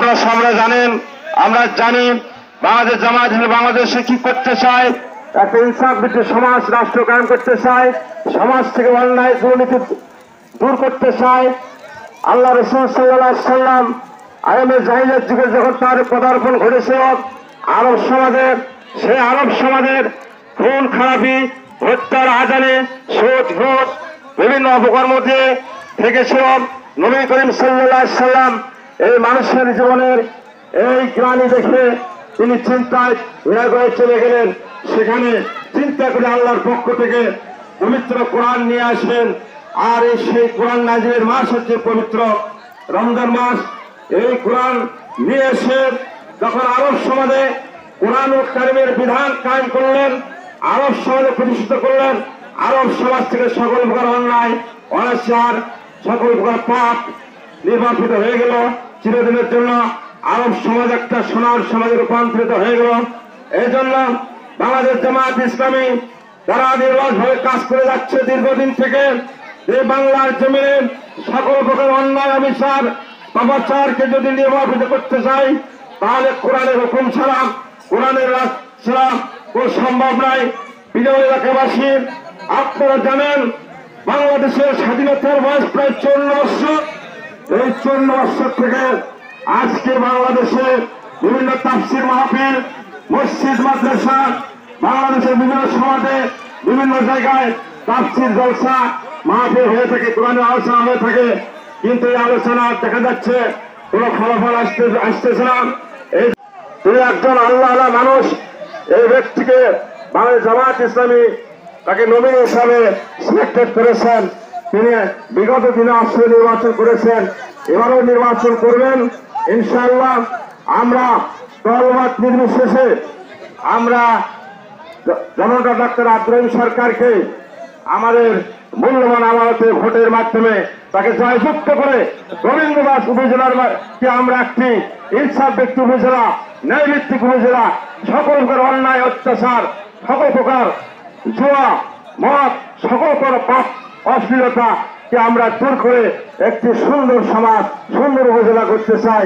আপনারা সামনে জানেন, আমরা জানি বাংলাদেশ জামায়াত বাংলাদেশে কি করতে চায়। একটা ইনসাফ ভিত্তিক সমাজ রাষ্ট্র কায়েম করতে চায়, সমাজ থেকে অন্যায় দুর্নীতি দূর করতে চায়। আল্লাহ রাসূল সাল্লাল্লাহু আলাইহি সাল্লাম আয়ামে জাহিলিয়াত যুগে যখন তার পদার্পণ ঘটেছিল আরব সমাজের, সেই আরব সমাজের খুন খারাপি, হত্যার আজানে, সুদ ঘুষ বিভিন্ন অপকর্ম দিয়ে থেকেছিল। নবী করিম সাল্লাল্লাহু আলাইহি সাল্লাম এই মানুষের জীবনের এই গ্লানি দেখে তিনি চিন্তায় হয়ে চলে গেলেন। সেখানে চিন্তা করে আল্লাহর পক্ষ থেকে পবিত্র কোরআন নিয়ে আসেন। আর এই সেই কোরআন নাজিলের মাস হচ্ছে পবিত্র রমজান মাস। এই কোরআন নিয়ে এসে যখন আরব সমাজে কোরআন ও কারিমের বিধান কায়েম করলেন, আরব সমাজে প্রতিষ্ঠিত করলেন, আরব সমাজ থেকে সকল প্রকার অন্যায় অনাচার সকল প্রকার পাপ নির্বাপিত হয়ে গেল। চিরদিনের জন্য আরব সমাজ একটা সোনার সমাজে রূপান্তরিত হয়ে গেল। এই জন্য বাংলাদেশ জামায়াত ইসলামী তারা নির্বাচভাবে কাজ করে যাচ্ছে দীর্ঘদিন থেকে। এই বাংলার জমিনে সকল প্রকার অন্যায় অবিচার পাপাচারকে যদি নির্বাপিত করতে চাই, তাহলে কোরআনের হুকুম ছাড়া, কোরআনের রাজ ছাড়া কোনো সম্ভব নয়। বিজয় এলাকাবাসী, আপনারা জানেন বাংলাদেশের স্বাধীনতার বয়স প্রায় 54 বছর। এই 54 বছর থেকে আজকে বাংলাদেশে বিভিন্ন তাফসীর মাহফিল, মসজিদ, মাদ্রাসা, বাংলাদেশের বিভিন্ন সমাজে বিভিন্ন জায়গায় তাফসীর জলসা মাহফিল হয়ে থাকে, কোরআনের আলোচনা হয়ে থাকে। কিন্তু এই আলোচনা দেখা যাচ্ছে কোন ফলাফল আসতেছে না। এই তিনি একজন আল্লাহ মানুষ, এই ব্যক্তিকে বাংলাদেশ জামায়াত ইসলামী তাকে নমিনি হিসাবে সিলেক্টেড করেছেন। তিনি বিগত দিনে আসলে নির্বাচন করেছেন, এবারও নির্বাচন করবেন ইনশাআল্লাহ। আমরা দলমত নির্বিশেষে আমরা জনতা ডাক্তার আব্দুর সরকারকে আমাদের মূল্যবান আমানতে ভোটের মাধ্যমে তাকে জয়যুক্ত করে রবীন্দ্রনাথ উপজেলার কে আমরা একটি ইনসাফ ব্যক্তি উপজেলা, ন্যায়ভিত্তিক উপজেলা, সকল প্রকার অন্যায় অত্যাচার, সকল প্রকার জুয়া মদ, সকল প্রকার পাপ অশ্লীলতাকে আমরা দূর করে একটি সুন্দর সমাজ, সুন্দর উপজেলা করতে চাই।